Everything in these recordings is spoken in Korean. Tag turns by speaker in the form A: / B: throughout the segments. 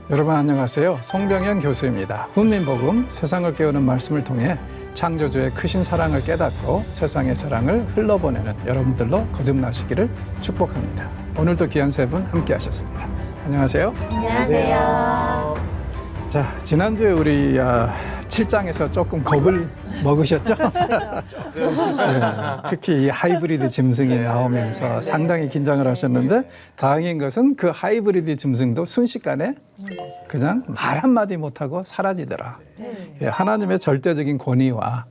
A: 여러분 안녕하세요. 송병현 교수입니다. 훈민복음 세상을 깨우는 말씀을 통해 창조주의 크신 사랑을 깨닫고 세상의 사랑을 흘러보내는 여러분들로 거듭나시기를 축복합니다. 오늘도 귀한 세 분 함께 하셨습니다. 안녕하세요.
B: 안녕하세요.
A: 자, 지난주에 우리 7장에서 조금 겁을 먹으셨죠? 네, 특히 이 하이브리드 짐승이 나오면서 상당히 긴장을 하셨는데 다행인 것은 그 하이브리드 짐승도 순식간에 그냥 말 한마디 못하고 사라지더라. 예, 하나님의 절대적인 권위와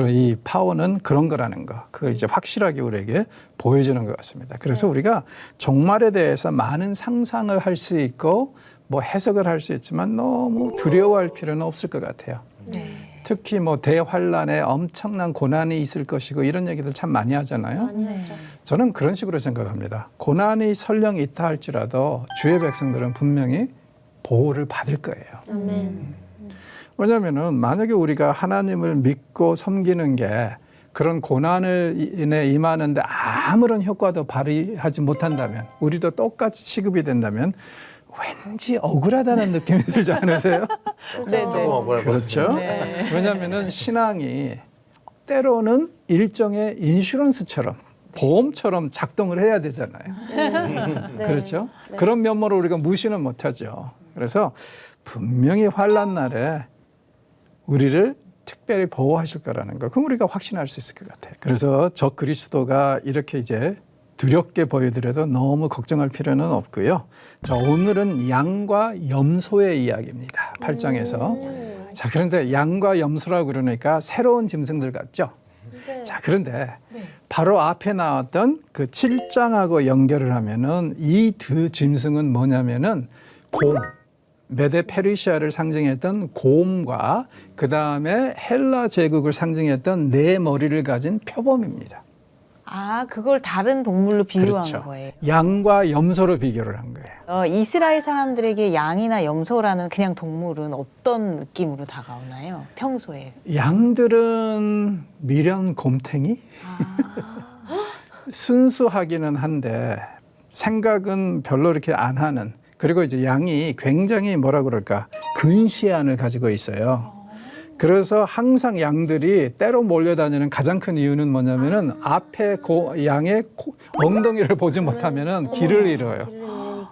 A: 이 파워는 그런 거라는 거, 그거 이제 확실하게 우리에게 보여주는 것 같습니다. 그래서 우리가 종말에 대해서 많은 상상을 할 수 있고 뭐 해석을 할 수 있지만 너무 두려워할 필요는 없을 것 같아요. 특히 뭐 대환란에 엄청난 고난이 있을 것이고 이런 얘기들 참 많이 하잖아요. 저는 그런 식으로 생각합니다. 고난이 설령 있다 할지라도 주의 백성들은 분명히 보호를 받을 거예요. 왜냐하면은 만약에 우리가 하나님을 믿고 섬기는 게 그런 고난을 인해 임하는데 아무런 효과도 발휘하지 못한다면, 우리도 똑같이 취급이 된다면 왠지 억울하다는 느낌이 들지 않으세요? 그렇죠.
C: 네.
A: 왜냐하면은 신앙이 때로는 일종의 인슈런스처럼, 보험처럼 작동을 해야 되잖아요. 그렇죠? 그런 면모로 우리가 무시는 못하죠. 그래서 분명히 환난 날에 우리를 특별히 보호하실 거라는 거, 그럼 우리가 확신할 수 있을 것 같아요. 그래서 저 그리스도가 이렇게 이제 두렵게 보여드려도 너무 걱정할 필요는 없고요. 자, 오늘은 양과 염소의 이야기입니다. 8장에서. 자, 그런데 양과 염소라고 그러니까 새로운 짐승들 같죠? 자, 그런데 바로 앞에 나왔던 그 7장하고 연결을 하면은 이 두 짐승은 뭐냐면은 곰, 메데 페르시아를 상징했던 곰과 그 다음에 헬라 제국을 상징했던 네 머리를 가진 표범입니다.
C: 아, 그걸 다른 동물로 비유한
A: 그렇죠.
C: 거예요.
A: 양과 염소로 비교를 한 거예요.
C: 이스라엘 사람들에게 양이나 염소라는 그냥 동물은 어떤 느낌으로 다가오나요? 평소에.
A: 양들은 미련 곰탱이? 순수하기는 한데 생각은 별로 이렇게 안 하는, 그리고 이제 양이 굉장히 뭐라 그럴까, 근시안을 가지고 있어요. 그래서 항상 양들이 때로 몰려다니는 가장 큰 이유는 뭐냐면은 앞에 양의 엉덩이를 보지 못하면은 길을 잃어요.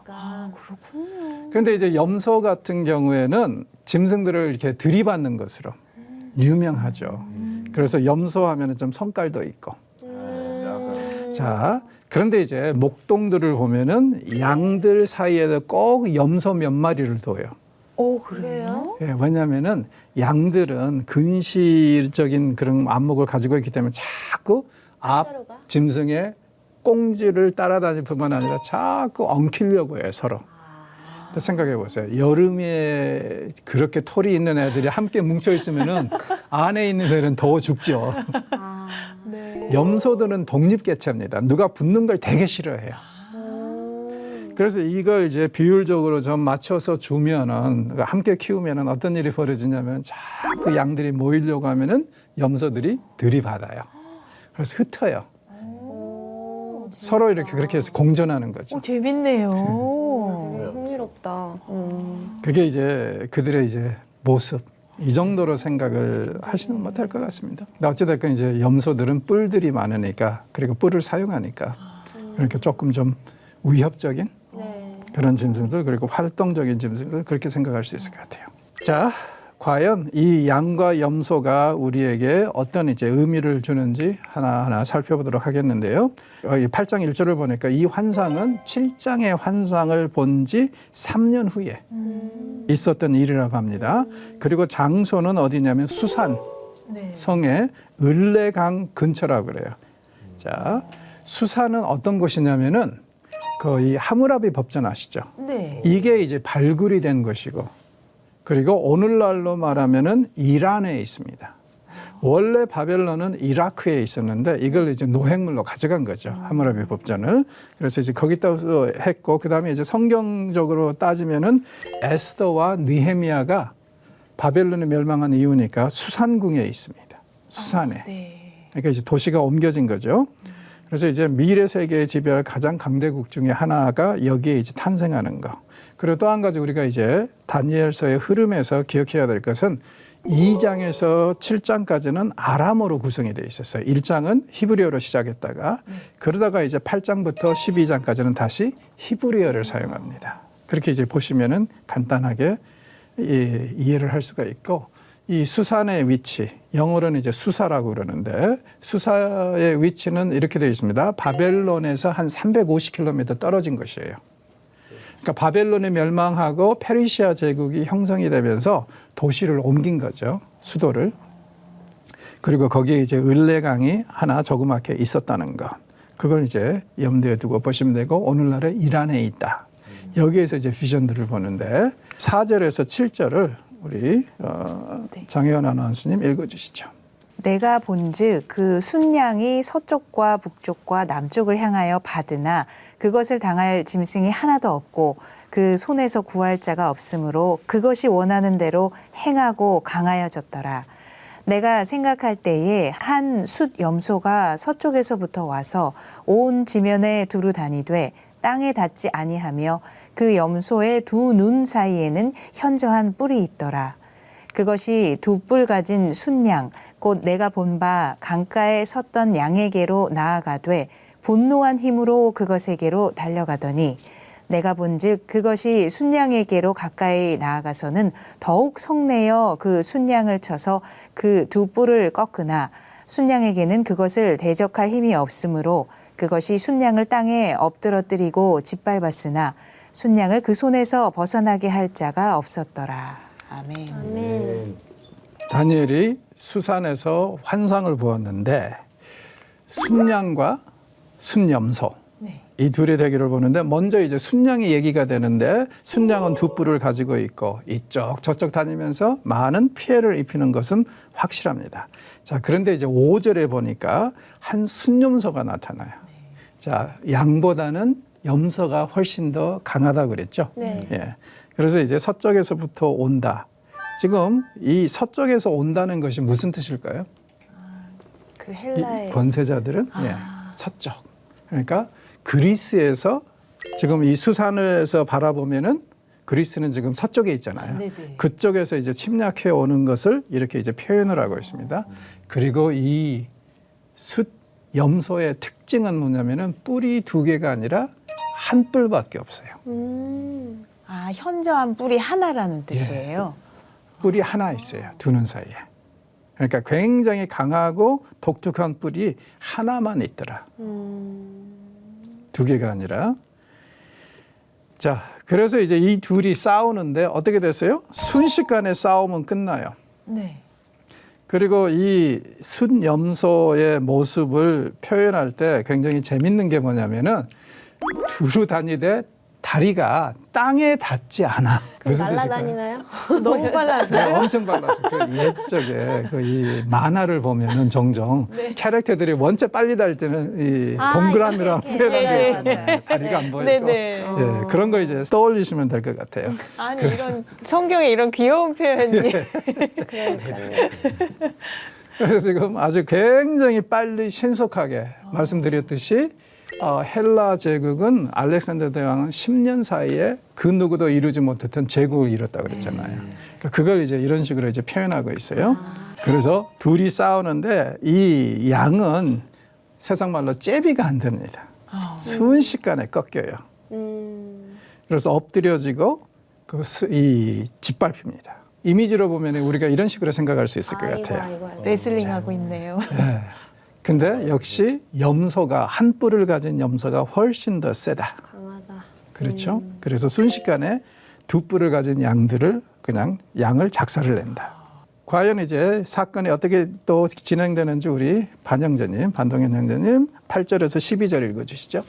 C: 그렇군요.
A: 그런데 이제 염소 같은 경우에는 짐승들을 이렇게 들이받는 것으로 유명하죠. 그래서 염소 하면은 좀 성깔도 있고. 자, 그런데 이제 목동들을 보면은 양들 사이에도 꼭 염소 몇 마리를 둬요.
C: 오, 그래요?
A: 예, 왜냐하면은 양들은 근시적인 그런 안목을 가지고 있기 때문에 자꾸 앞 짐승의 꽁지를 따라다닐 뿐만 아니라 자꾸 엉키려고 해요, 서로. 생각해 보세요. 여름에 그렇게 털이 있는 애들이 함께 뭉쳐 있으면은 안에 있는 애들은 더 죽죠. 염소들은 독립개체입니다. 누가 붙는 걸 되게 싫어해요. 그래서 이걸 이제 비율적으로 좀 맞춰서 주면은, 함께 키우면은 어떤 일이 벌어지냐면 자꾸 양들이 모이려고 하면은 염소들이 들이받아요. 그래서 흩어요. 서로 이렇게 그렇게 해서 공존하는 거죠.
C: 재밌네요.
B: 되게 흥미롭다.
A: 그게 이제 그들의 이제 모습. 이 정도로 생각을 하시면 못할 것 같습니다. 어찌됐건 이제 염소들은 뿔들이 많으니까, 그리고 뿔을 사용하니까 그러니까 조금 좀 위협적인 그런 짐승들, 그리고 활동적인 짐승들, 그렇게 생각할 수 있을 것 같아요. 자, 과연 이 양과 염소가 우리에게 어떤 이제 의미를 주는지 하나하나 살펴보도록 하겠는데요. 8장 1절을 보니까 이 환상은 7장의 환상을 본 지 3년 후에 있었던 일이라고 합니다. 그리고 장소는 어디냐면 수산 성의 을레강 근처라고 그래요. 자, 수산은 어떤 곳이냐면은 이 하무라비 법전 아시죠?
C: 네.
A: 이게 이제 발굴이 된 것이고, 그리고 오늘날로 말하면은 이란에 있습니다. 원래 바벨론은 이라크에 있었는데 이걸 이제 노획물로 가져간 거죠. 하무라비 법전을. 그래서 이제 거기다 했고, 그다음에 이제 성경적으로 따지면은 에스더와 느헤미야가 바벨론이 멸망한 이유니까 수산궁에 있습니다. 수산에. 그러니까 이제 도시가 옮겨진 거죠. 그래서 이제 미래 세계의 지배할 가장 강대국 중에 하나가 여기에 이제 탄생하는 거. 그리고 또 한 가지 우리가 이제 다니엘서의 흐름에서 기억해야 될 것은 2장에서 7장까지는 아람어로 구성이 되어 있었어요. 1장은 히브리어로 시작했다가 그러다가 이제 8장부터 12장까지는 다시 히브리어를 사용합니다. 그렇게 이제 보시면은 간단하게 이해를 할 수가 있고, 이 수산의 위치, 영어로는 이제 수사라고 그러는데 수사의 위치는 이렇게 되어 있습니다. 바벨론에서 한 350km 떨어진 것이에요. 그러니까 바벨론이 멸망하고 페르시아 제국이 형성이 되면서 도시를 옮긴 거죠. 수도를. 그리고 거기에 이제 을레강이 하나 조그맣게 있었다는 것. 그걸 이제 염두에 두고 보시면 되고, 오늘날의 이란에 있다. 여기에서 이제 비전들을 보는데 4절에서 7절을 우리 장혜원 아나운서님 읽어주시죠.
C: 내가 본즉 그 순양이 서쪽과 북쪽과 남쪽을 향하여 받으나 그것을 당할 짐승이 하나도 없고 그 손에서 구할 자가 없으므로 그것이 원하는 대로 행하고 강하여졌더라. 내가 생각할 때에 한 숫 염소가 서쪽에서부터 와서 온 지면에 두루 다니되 땅에 닿지 아니하며 그 염소의 두 눈 사이에는 현저한 뿔이 있더라. 그것이 두 뿔 가진 순양 곧 내가 본 바 강가에 섰던 양에게로 나아가되 분노한 힘으로 그것에게로 달려가더니 내가 본즉 그것이 순양에게로 가까이 나아가서는 더욱 성내어 그 순양을 쳐서 그 두 뿔을 꺾으나 순양에게는 그것을 대적할 힘이 없으므로 그것이 순양을 땅에 엎드러뜨리고 짓밟았으나 순양을 그 손에서 벗어나게 할 자가 없었더라. 아멘.
B: 아멘.
A: 다니엘이 수산에서 환상을 보았는데 순양과 순염소,
C: 네.
A: 이 둘의 대결을 보는데, 먼저 이제 순양이 얘기가 되는데 순양은 두 뿔을 가지고 있고 이쪽 저쪽 다니면서 많은 피해를 입히는 것은 확실합니다. 자, 그런데 이제 5절에 보니까 한 순염소가 나타나요. 자, 양보다는 염소가 훨씬 더 강하다 그랬죠.
B: 네.
A: 예. 그래서 이제 서쪽에서부터 온다. 지금 이 서쪽에서 온다는 것이 무슨 뜻일까요?
B: 그
A: 이
B: 헬라의
A: 권세자들은 예, 서쪽. 그러니까 그리스에서 지금 이 수산에서 바라보면은 그리스는 지금 서쪽에 있잖아요.
C: 네네.
A: 그쪽에서 이제 침략해 오는 것을 이렇게 이제 표현을 하고 있습니다. 그리고 이 숫 염소의 특징은 뭐냐면은 뿔이 두 개가 아니라 한 뿔밖에 없어요.
C: 아, 현저한 뿔이 하나라는 뜻이에요.
A: 뿔이 하나 있어요. 두 눈 사이에. 그러니까 굉장히 강하고 독특한 뿔이 하나만 있더라. 두 개가 아니라. 자, 그래서 이제 이 둘이 싸우는데 어떻게 됐어요? 순식간에 싸움은 끝나요.
C: 네.
A: 그리고 이 순염소의 모습을 표현할 때 굉장히 재밌는 게 뭐냐면은 두루 다니되 다리가 땅에 닿지 않아.
B: 그럼
A: 무슨 뜻일까요?
B: 날아다니나요?
C: 너무 빨라서.
A: 네, 엄청 빨라서 그 옛적에 그 이 만화를 보면은 종종 캐릭터들이 원체 빨리 달 때는 이 동그라미랑
B: 이렇게.
A: 표현하는 게
B: 맞아요, 맞아요.
A: 다리가 안 보이고
C: 네네.
A: 예, 그런 걸 이제 떠올리시면 될 것 같아요.
C: 아니 이런 성경에 이런 귀여운 표현이.
A: 그래서 지금 아주 굉장히 빨리 신속하게 말씀드렸듯이 헬라 제국은 알렉산더 대왕은 10년 사이에 그 누구도 이루지 못했던 제국을 이뤘다고 그랬잖아요. 그러니까 그걸 이제 이런 식으로 이제 표현하고 있어요. 그래서 둘이 싸우는데 이 양은 세상 말로 제비가 안 됩니다. 순식간에 꺾여요. 그래서 엎드려지고 이 짓밟힙니다. 이미지로 보면 우리가 이런 식으로 생각할 수 있을 것 같아요.
B: 아이고.
C: 레슬링 하고 있네요.
A: 네. 근데 역시 염소가 한 뿔을 가진 염소가 훨씬 더 세다.
B: 강하다.
A: 그렇죠? 그래서 순식간에 두 뿔을 가진 양들을 그냥 양을 작살을 낸다. 과연 이제 사건이 어떻게 또 진행되는지 우리 반동현 형제님 8절에서 12절 읽어주시죠.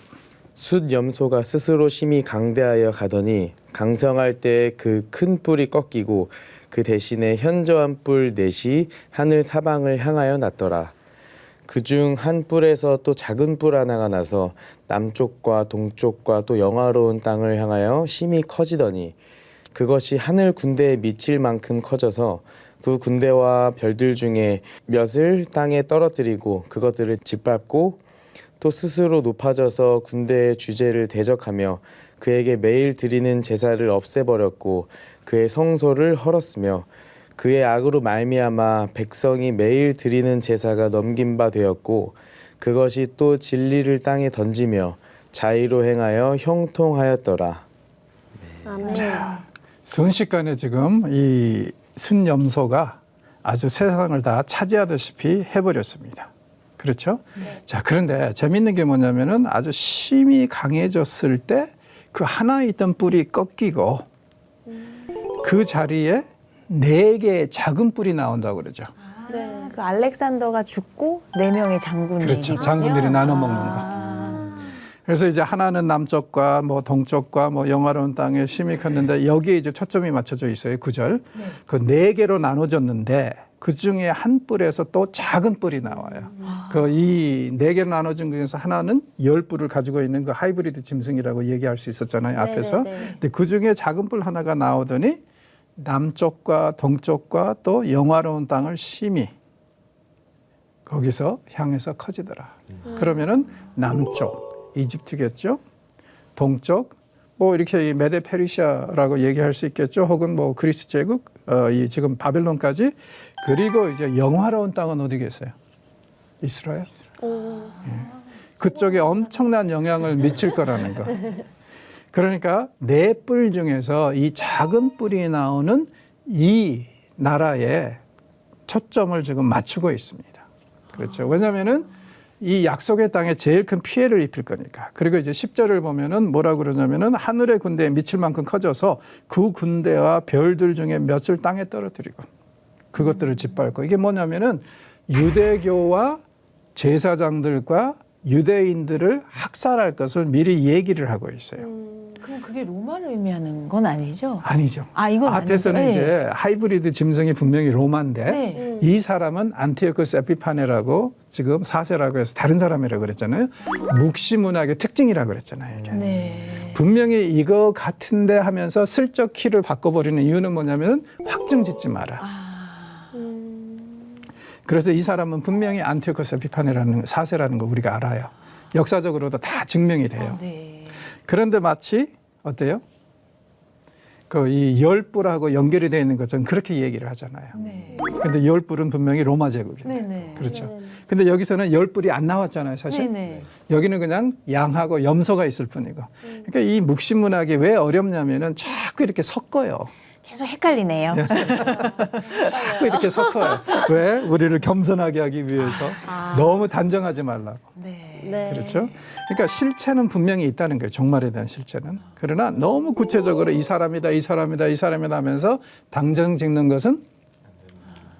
D: 숫 염소가 스스로 심히 강대하여 가더니 강성할 때 그 큰 뿔이 꺾이고 그 대신에 현저한 뿔 넷이 하늘 사방을 향하여 났더라. 그중 한 뿔에서 또 작은 뿔 하나가 나서 남쪽과 동쪽과 또 영화로운 땅을 향하여 심히 커지더니 그것이 하늘 군대에 미칠 만큼 커져서 그 군대와 별들 중에 몇을 땅에 떨어뜨리고 그것들을 짓밟고 또 스스로 높아져서 군대의 주제를 대적하며 그에게 매일 드리는 제사를 없애버렸고 그의 성소를 헐었으며 그의 악으로 말미암아 백성이 매일 드리는 제사가 넘긴 바 되었고 그것이 또 진리를 땅에 던지며 자의로 행하여 형통하였더라.
B: 아멘.
A: 순식간에 지금 이 순염소가 아주 세상을 다 차지하다시피 해버렸습니다. 그렇죠? 자, 그런데 재밌는 게 뭐냐면은 아주 심히 강해졌을 때 그 하나 있던 뿔이 꺾이고 그 자리에 4개의 작은 뿔이 나온다고 그러죠.
B: 네.
C: 그 알렉산더가 죽고 4명의 장군이
A: 그렇죠. 장군들이 나눠 먹는 거. 그래서 이제 하나는 남쪽과 뭐 동쪽과 뭐 영화로운 땅에 심히 컸는데 여기에 이제 초점이 맞춰져 있어요. 9절. 그 4개로 나눠졌는데 그 중에 한 뿔에서 또 작은 뿔이 나와요. 그 이 4개로 나눠진 중에서 하나는 10뿔을 가지고 있는 그 하이브리드 짐승이라고 얘기할 수 있었잖아요. 앞에서.
B: 네네네.
A: 근데 그 중에 작은 뿔 하나가 나오더니 남쪽과 동쪽과 또 영화로운 땅을 심히 거기서 향해서 커지더라. 그러면은 남쪽 이집트겠죠. 동쪽 뭐 이렇게 메데 페르시아라고 얘기할 수 있겠죠. 혹은 뭐 그리스 제국, 이 지금 바벨론까지. 그리고 이제 영화로운 땅은 어디겠어요? 이스라엘. 그쪽에 엄청난 영향을 미칠 거라는 거. 그러니까 4뿔 중에서 이 작은 뿔이 나오는 이 나라에 초점을 지금 맞추고 있습니다. 그렇죠. 왜냐하면은 이 약속의 땅에 제일 큰 피해를 입힐 거니까. 그리고 이제 10절을 보면은 뭐라고 그러냐면은 하늘의 군대에 미칠 만큼 커져서 그 군대와 별들 중에 몇을 땅에 떨어뜨리고 그것들을 짓밟고. 이게 뭐냐면은 유대교와 제사장들과 유대인들을 학살할 것을 미리 얘기를 하고 있어요.
C: 그럼 그게 로마를 의미하는 건 아니죠?
A: 아니죠.
C: 아, 이건
A: 앞에서는
C: 아니죠.
A: 이제 하이브리드 짐승이 분명히 로마인데
C: 네.
A: 이 사람은 안티오쿠스 에피파네라고 지금 4세라고 해서 다른 사람이라고 그랬잖아요. 묵시문학의 특징이라고 그랬잖아요. 이게.
C: 네.
A: 분명히 이거 같은데 하면서 슬쩍 키를 바꿔버리는 이유는 뭐냐면 확증 짓지 마라. 그래서 이 사람은 분명히 안티오쿠스 에피파네라는 4세라는 거 우리가 알아요. 역사적으로도 다 증명이 돼요.
C: 네.
A: 그런데 마치 어때요? 그 이 10뿔하고 연결이 되어 있는 것처럼 그렇게 얘기를 하잖아요.
C: 네.
A: 근데 10뿔은 분명히 로마 제국이에요.
C: 네네.
A: 그렇죠. 근데 여기서는 10뿔이 안 나왔잖아요, 사실.
C: 네네.
A: 여기는 그냥 양하고 염소가 있을 뿐이고. 그러니까 이 묵시문학이 왜 어렵냐면은 자꾸 이렇게 섞어요.
C: 계속 헷갈리네요.
A: 자꾸 이렇게 섞어요. 왜? 우리를 겸손하게 하기 위해서. 너무 단정하지 말라고.
C: 네.
B: 네.
A: 그렇죠? 그러니까 실체는 분명히 있다는 거예요. 종말에 대한 실체는. 그러나 너무 구체적으로 이 사람이다, 이 사람이다, 이 사람이다 하면서 당정 짓는 것은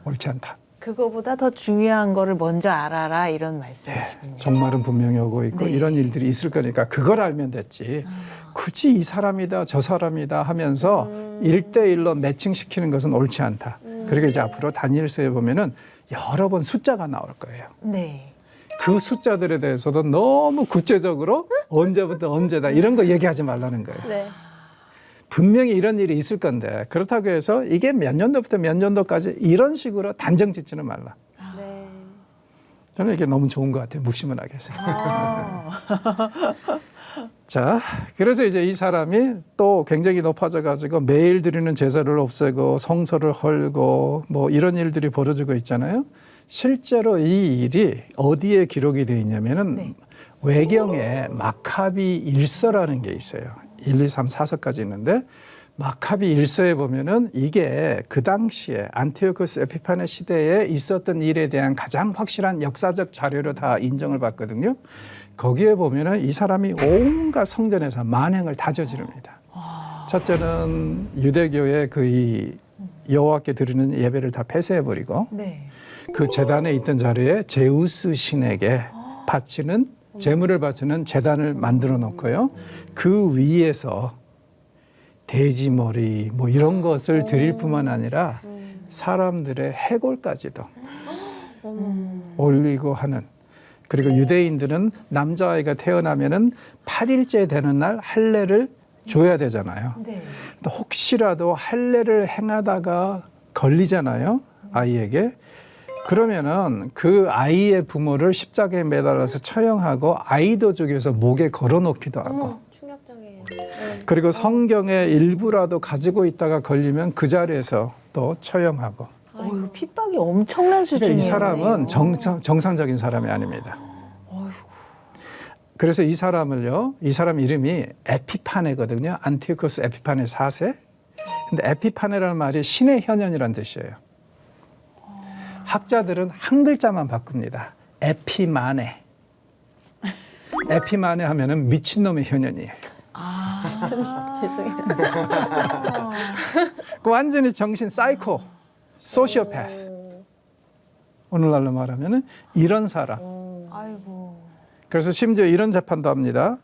A: 옳지 않다.
C: 그거보다 더 중요한 거를 먼저 알아라 이런 말씀이시군요.
A: 종말은 분명히 오고 있고
C: 네.
A: 이런 일들이 있을 거니까 그걸 알면 됐지. 굳이 이 사람이다, 저 사람이다 하면서 1대1로 매칭시키는 것은 옳지 않다. 그리고 이제 앞으로 다니엘서에 보면은 여러 번 숫자가 나올 거예요.
C: 네.
A: 그 숫자들에 대해서도 너무 구체적으로 언제부터 언제다 이런 거 얘기하지 말라는 거예요.
B: 네.
A: 분명히 이런 일이 있을 건데 그렇다고 해서 이게 몇 년도부터 몇 년도까지 이런 식으로 단정 짓지는 말라.
B: 네.
A: 저는 이게 너무 좋은 것 같아요. 묵시문학에서.
C: 아.
A: 자, 그래서 이제 이 사람이 또 굉장히 높아져 가지고 매일 드리는 제사를 없애고 성소를 헐고 뭐 이런 일들이 벌어지고 있잖아요. 실제로 이 일이 어디에 기록이 되어 있냐면은
C: 네.
A: 외경에 마카비 일서라는 게 있어요. 1, 2, 3, 4서까지 있는데 마카비 일서에 보면은 이게 그 당시에 안티오쿠스 에피파네 시대에 있었던 일에 대한 가장 확실한 역사적 자료로 다 인정을 받거든요. 거기에 보면은 이 사람이 온갖 성전에서 만행을 다 저지릅니다. 첫째는 유대교의 그 이 여호와께 드리는 예배를 다 폐쇄해버리고
C: 네.
A: 그 제단에 있던 자리에 제우스 신에게 바치는 제물을 바치는 제단을 만들어 놓고요. 그 위에서 돼지 머리 뭐 이런 것을 드릴 뿐만 아니라 사람들의 해골까지도 올리고 하는. 그리고 유대인들은 남자아이가 태어나면은 8일째 되는 날 할례를 줘야 되잖아요.
C: 네.
A: 또 혹시라도 할례를 행하다가 걸리잖아요, 아이에게. 그러면은 그 아이의 부모를 십자가에 매달아서 처형하고 아이도 죽여서 목에 걸어놓기도 하고.
B: 충격적이에요. 네.
A: 그리고 성경의 일부라도 가지고 있다가 걸리면 그 자리에서 또 처형하고.
C: 어휴, 핍박이 엄청난 수준이에요.
A: 그러니까 이 사람은 정상적인 사람이 아닙니다. 그래서 이 사람을요, 이 사람 이름이 에피파네거든요. 안티오코스 에피파네 4세. 근데 에피파네라는 말이 신의 현현이라는 뜻이에요. 학자들은 한 글자만 바꿉니다. 에피마네. 에피마네 하면은 미친놈의 현현이에요.
B: 죄송해요.
A: 완전히 정신 사이코, 소시오패스. 오늘날로 말하면은 이런 사람.
C: 아이고.
A: 그래서 심지어 이런 재판도 합니다.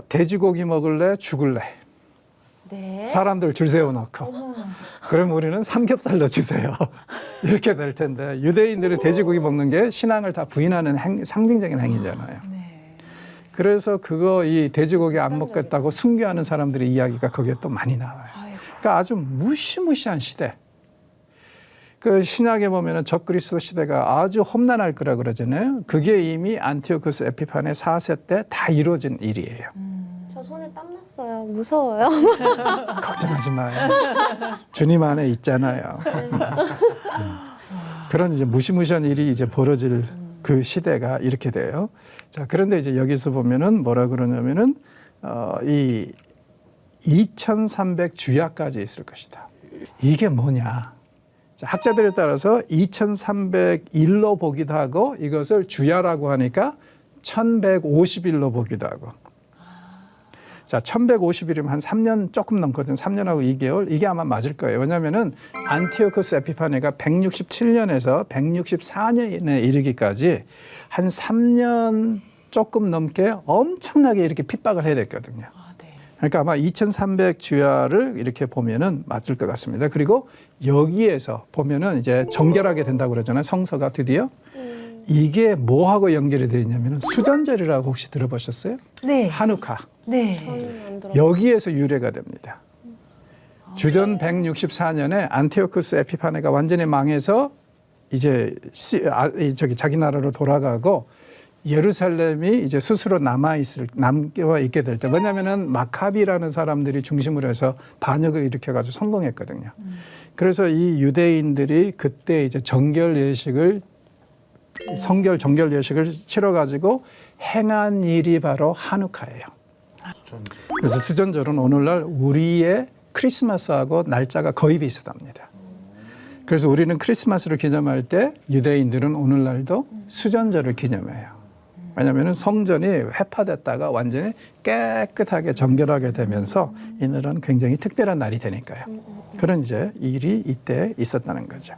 A: 돼지고기 먹을래, 죽을래.
B: 네.
A: 사람들 줄 세워놓고. 그럼 우리는 삼겹살로 주세요. 이렇게 될 텐데 유대인들이 돼지고기 먹는 게 신앙을 다 부인하는 상징적인 행위잖아요. 그래서 이 돼지고기 안 먹겠다고 순교하는 사람들의 이야기가 거기에 또 많이 나와요. 그러니까 아주 무시무시한 시대. 그 신약에 보면은 적그리스도 시대가 아주 험난할 거라 그러잖아요. 그게 이미 안티오코스 에피파네 4세 때 다 이루어진 일이에요.
B: 저 손에 땀 났어요. 무서워요.
A: 걱정하지 마요. 주님 안에 있잖아요. 그런 이제 무시무시한 일이 이제 벌어질 그 시대가 이렇게 돼요. 자, 그런데 이제 여기서 보면은 뭐라 그러냐면은 이 2300 주야까지 있을 것이다. 이게 뭐냐? 자, 학자들에 따라서 2301로 보기도 하고 이것을 주야라고 하니까 1150일로 보기도 하고. 자, 1150일이면 한 3년 조금 넘거든. 3년하고 2개월. 이게 아마 맞을 거예요. 왜냐면은 안티오코스 에피파네가 167년에서 164년에 이르기까지 한 3년 조금 넘게 엄청나게 이렇게 핍박을 해야 됐거든요. 그러니까 아마 2300 주야를 이렇게 보면은 맞을 것 같습니다. 그리고 여기에서 보면은 이제 정결하게 된다고 그러잖아요. 성서가 드디어. 이게 뭐하고 연결이 되어 있냐면은 수전절이라고 혹시 들어보셨어요?
C: 네.
A: 하누카.
C: 네.
B: 저는 안 들어.
A: 여기에서 유래가 됩니다. 주전 164년에 안티오코스 에피파네가 완전히 망해서 이제 자기 나라로 돌아가고 예루살렘이 이제 스스로 남아 있게 될 때, 뭐냐면은 마카비라는 사람들이 중심으로 해서 반역을 일으켜가지고 성공했거든요. 그래서 이 유대인들이 그때 이제 정결 예식을 정결 예식을 치러가지고 행한 일이 바로 하누카예요. 그래서 수전절은 오늘날 우리의 크리스마스하고 날짜가 거의 비슷합니다. 그래서 우리는 크리스마스를 기념할 때 유대인들은 오늘날도 수전절을 기념해요. 왜냐하면 성전이 회파됐다가 완전히 깨끗하게 정결하게 되면서 이날은 굉장히 특별한 날이 되니까요. 그런 이제 일이 이때 있었다는 거죠.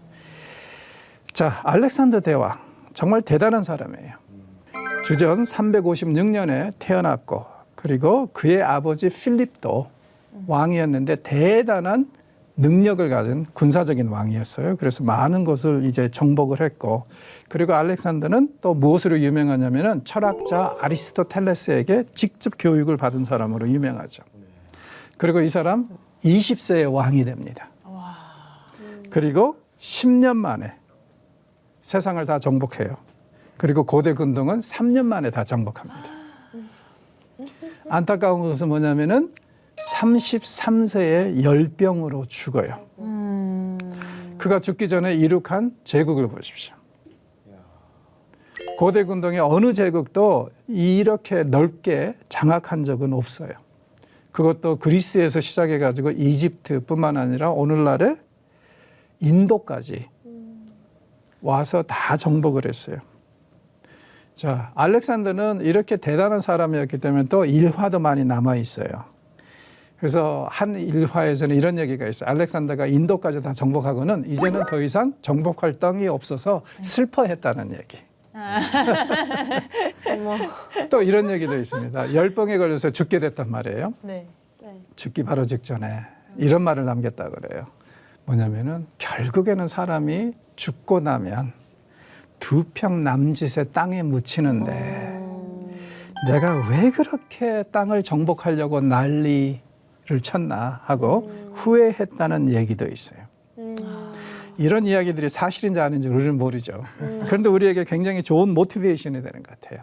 A: 자, 알렉산더 대왕 정말 대단한 사람이에요. 주전 356년에 태어났고 그리고 그의 아버지 필립도 왕이었는데 대단한 능력을 가진 군사적인 왕이었어요. 그래서 많은 것을 이제 정복을 했고, 그리고 알렉산더는 또 무엇으로 유명하냐면은 철학자 아리스토텔레스에게 직접 교육을 받은 사람으로 유명하죠. 그리고 이 사람 20세에 왕이 됩니다. 그리고 10년 만에 세상을 다 정복해요. 그리고 고대 근동은 3년 만에 다 정복합니다. 안타까운 것은 뭐냐면은 33세에 열병으로 죽어요. 그가 죽기 전에 이룩한 제국을 보십시오. 고대 근동의 어느 제국도 이렇게 넓게 장악한 적은 없어요. 그것도 그리스에서 시작해가지고 이집트뿐만 아니라 오늘날의 인도까지 와서 다 정복을 했어요. 자, 알렉산더는 이렇게 대단한 사람이었기 때문에 또 일화도 많이 남아 있어요. 그래서 한 일화에서는 이런 얘기가 있어요. 알렉산더가 인도까지 다 정복하고는 이제는 더 이상 정복 활동이 없어서 슬퍼했다는 얘기. 또 이런 얘기도 있습니다. 열병에 걸려서 죽게 됐단 말이에요.
C: 네.
A: 죽기 바로 직전에 이런 말을 남겼다 그래요. 뭐냐면은 결국에는 사람이 죽고 나면 두 평 남짓의 땅에 묻히는데 내가 왜 그렇게 땅을 정복하려고 난리를 쳤나 하고 후회했다는 얘기도 있어요. 이런 이야기들이 사실인지 아닌지 우리는 모르죠. 그런데 우리에게 굉장히 좋은 모티베이션이 되는 것 같아요.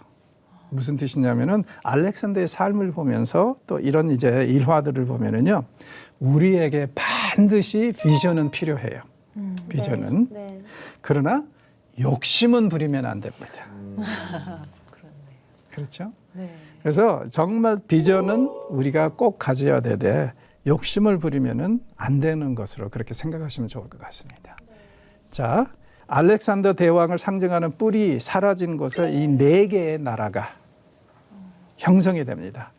A: 무슨 뜻이냐면은 알렉산더의 삶을 보면서 또 이런 이제 일화들을 보면은요, 우리에게 반드시 비전은 필요해요. 비전은.
B: 네.
A: 그러나 욕심은 부리면 안 됩니다. 그렇죠?
C: 네.
A: 그래서 정말 비전은 우리가 꼭 가져야 되되 욕심을 부리면은 안 되는 것으로 그렇게 생각하시면 좋을 것 같습니다. 자, 알렉산더 대왕을 상징하는 뿔이 사라진 곳에 이 4개의 나라가 형성이 됩니다.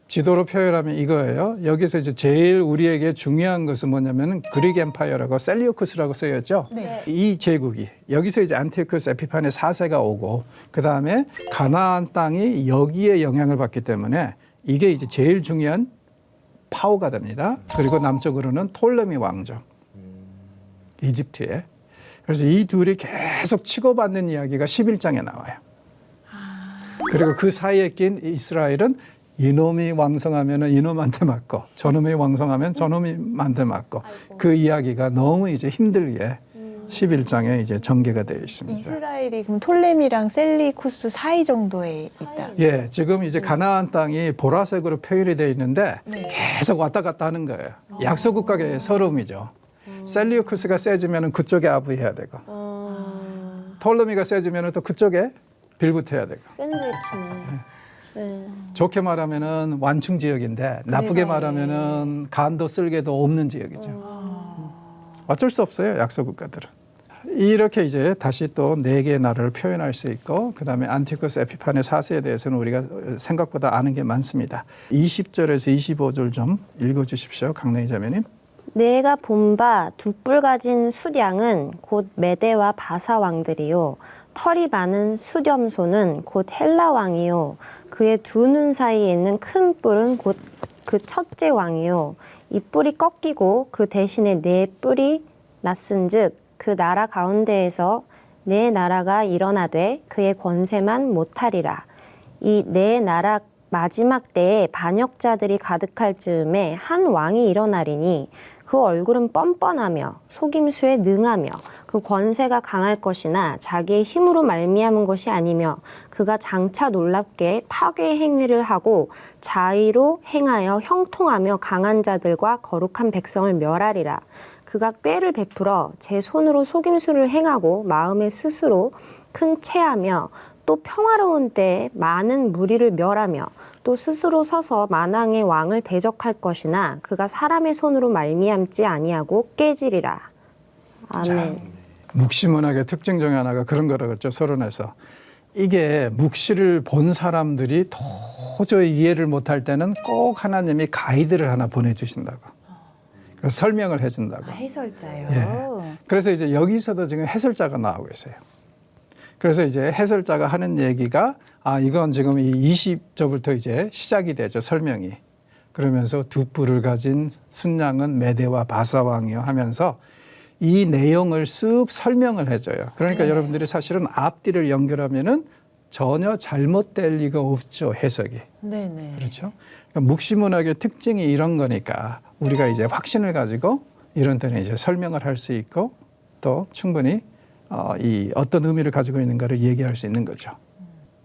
A: 지도로 표현하면 이거예요. 여기서 이제 제일 우리에게 중요한 것은 뭐냐면 그릭 엠파이어라고 셀리우쿠스라고 쓰였죠.
C: 네.
A: 이 제국이 여기서 이제 안티오쿠스 에피파네 4세가 오고 그 다음에 가나안 땅이 여기에 영향을 받기 때문에 이게 이제 제일 중요한 파워가 됩니다. 그리고 남쪽으로는 톨레미 왕조, 이집트에. 그래서 이 둘이 계속 치고받는 이야기가 11장에 나와요. 그리고 그 사이에 낀 이스라엘은 이놈이 왕성하면 이놈한테 맞고 저놈이 왕성하면 저놈한테 맞고 그 이야기가 너무 이제 힘들게 11장에 이제 전개가 되어 있습니다.
C: 이스라엘이 그럼 톨레미랑 셀리쿠스 사이 정도에 있다.
A: 예, 지금 이제 가나안 땅이 보라색으로 표현이 되어 있는데
C: 네.
A: 계속 왔다 갔다 하는 거예요. 약소 국가의 서름이죠. 셀리우쿠스가 세지면 그쪽에 아부해야 되고 톨레미가 세지면 또 그쪽에 빌붙어야 되고.
B: 샌드위치네. 네.
A: 좋게 말하면은 완충 지역인데 나쁘게 말하면은 간도 쓸개도 없는 지역이죠. 어쩔 수 없어요, 약소 국가들은. 이렇게 이제 다시 또 4개의 나라를 표현할 수 있고 그다음에 안티오쿠스 에피파네 4세에 대해서는 우리가 생각보다 아는 게 많습니다. 20절에서 25절 좀 읽어주십시오, 강래희 자매님.
B: 내가 본 바 두 뿔 가진 숫양은 곧 메대와 바사 왕들이요 털이 많은 숫염소는 곧 헬라 왕이요 그의 두 눈 사이에 있는 큰 뿔은 곧 그 첫째 왕이요 이 뿔이 꺾이고 그 대신에 네 뿔이 났은즉 그 나라 가운데에서 네 나라가 일어나되 그의 권세만 못하리라. 이 네 나라 마지막 때에 반역자들이 가득할 즈음에 한 왕이 일어나리니 그 얼굴은 뻔뻔하며 속임수에 능하며 그 권세가 강할 것이나 자기의 힘으로 말미암은 것이 아니며 그가 장차 놀랍게 파괴 행위를 하고 자의로 행하여 형통하며 강한 자들과 거룩한 백성을 멸하리라. 그가 꾀를 베풀어 제 손으로 속임수를 행하고 마음에 스스로 큰 체하며 또 평화로운 때에 많은 무리를 멸하며 또 스스로 서서 만왕의 왕을 대적할 것이나 그가 사람의 손으로 말미암지 아니하고 깨지리라. 아멘.
A: 묵시문학의 특징 중에 하나가 그런 거라고 그랬죠, 서론에서. 이게 묵시를 본 사람들이 도저히 이해를 못할 때는 꼭 하나님이 가이드를 하나 보내주신다고. 그래서 설명을 해준다고.
C: 해설자요.
A: 예. 그래서 이제 여기서도 지금 해설자가 나오고 있어요. 그래서 이제 해설자가 하는 얘기가 이건 지금 이 20절부터 이제 시작이 되죠, 설명이. 그러면서 두 뿔을 가진 순양은 메대와 바사 왕이요 하면서 이 내용을 쓱 설명을 해줘요. 그러니까 여러분들이 사실은 앞뒤를 연결하면은 전혀 잘못될 리가 없죠, 해석이.
C: 네네.
A: 그렇죠? 그러니까 묵시문학의 특징이 이런 거니까 우리가 이제 확신을 가지고 이런 때는 이제 설명을 할 수 있고 또 충분히 이 어떤 의미를 가지고 있는가를 얘기할 수 있는 거죠.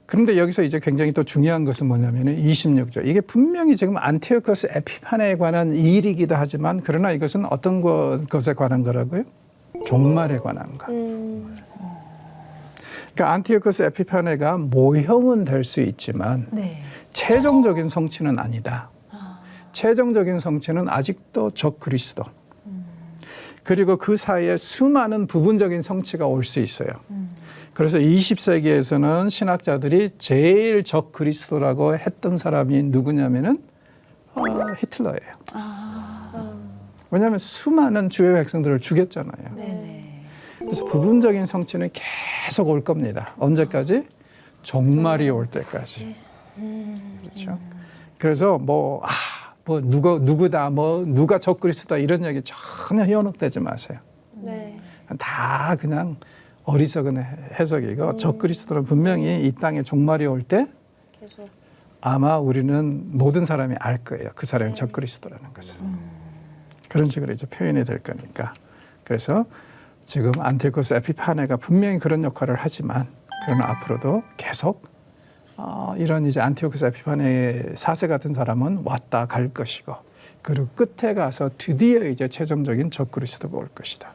A: 그런데 여기서 이제 굉장히 또 중요한 것은 뭐냐면 26절. 이게 분명히 지금 안티오쿠스 에피파네에 관한 일이기도 하지만 그러나 이것은 어떤 것에 관한 거라고요? 종말에 관한 것. 그러니까 안티오쿠스 에피파네가 모형은 될 수 있지만
C: 네.
A: 최종적인 성취는 아니다. 최종적인 성취는 아직도 적 그리스도. 그리고 그 사이에 수많은 부분적인 성취가 올 수 있어요. 그래서 20세기에서는 신학자들이 제일 적 그리스도라고 했던 사람이 누구냐면은 히틀러예요. 왜냐하면 수많은 주의 백성들을 죽였잖아요.
C: 네네.
A: 그래서 부분적인 성취는 계속 올 겁니다. 언제까지? 종말이 올 때까지. 그렇죠. 그래서 누구다, 누가 적 그리스도다 이런 얘기 전혀 현혹되지 마세요.
B: 네.
A: 다 그냥 어리석은 해석이고 적 그리스도는 분명히 이 땅에 종말이 올 때
B: 계속.
A: 아마 우리는 모든 사람이 알 거예요. 그 사람이 적 그리스도라는 것을. 그런 식으로 이제 표현이 될 거니까. 그래서 지금 안티오쿠스 에피파네가 분명히 그런 역할을 하지만 그러나 앞으로도 계속 이런 이제 안티오쿠스 에피파네 4세 같은 사람은 왔다 갈 것이고 그리고 끝에 가서 드디어 이제 최종적인 적그리스도가 올 것이다.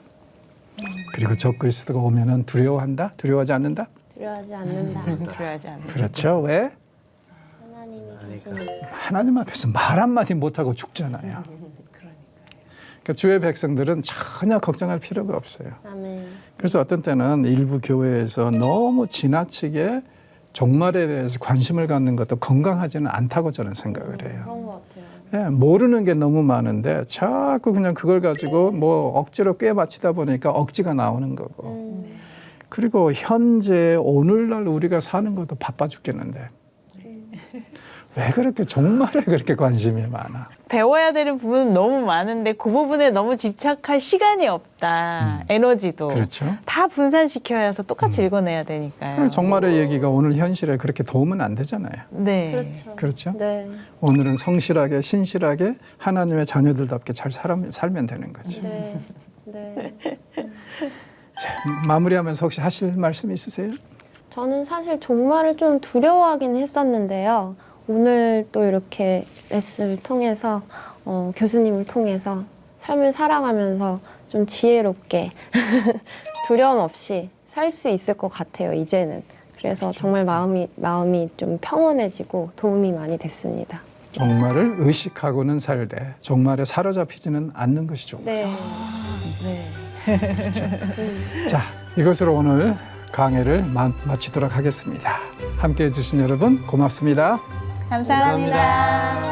A: 그리고 적그리스도가 오면은 두려워한다? 두려워하지 않는다?
B: 두려워하지 않는다.
C: 필요하지 않아요.
A: 그렇죠. 왜?
B: 하나님이 계시니까.
A: 하나님 앞에서 말 한마디 못하고 죽잖아요. 그러니까 주의 백성들은 전혀 걱정할 필요가 없어요.
B: 아멘.
A: 그래서 어떤 때는 일부 교회에서 너무 지나치게 종말에 대해서 관심을 갖는 것도 건강하지는 않다고 저는 생각을 해요.
B: 그런 것 같아요.
A: 예, 모르는 게 너무 많은데 자꾸 그냥 그걸 가지고 뭐 억지로 꿰맞히다 보니까 억지가 나오는 거고. 그리고 현재 오늘날 우리가 사는 것도 바빠 죽겠는데 왜 그렇게 종말에 그렇게 관심이 많아?
C: 배워야 되는 부분은 너무 많은데 그 부분에 너무 집착할 시간이 없다. 에너지도.
A: 그렇죠.
C: 다 분산시켜야 해서 똑같이 읽어내야 되니까요.
A: 그리고 종말의 얘기가 오늘 현실에 그렇게 도움은 안 되잖아요.
C: 네.
B: 그렇죠.
A: 그렇죠?
B: 네.
A: 오늘은 성실하게 신실하게 하나님의 자녀들답게 잘 살면 되는 거죠.
B: 네. 네.
A: 자, 마무리하면서 혹시 하실 말씀 있으세요?
B: 저는 사실 종말을 좀 두려워하긴 했었는데요. 오늘 또 이렇게 레슨을 통해서 교수님을 통해서 삶을 살아가면서 좀 지혜롭게 두려움 없이 살 수 있을 것 같아요. 이제는. 그래서 정말 마음이 좀 평온해지고 도움이 많이 됐습니다.
A: 종말을 의식하고는 살되 종말에 사로잡히지는 않는 것이 좋다.
B: 네.
C: 네.
A: 자, 이것으로 오늘 강의를 마치도록 하겠습니다. 함께해 주신 여러분 고맙습니다.
C: 감사합니다.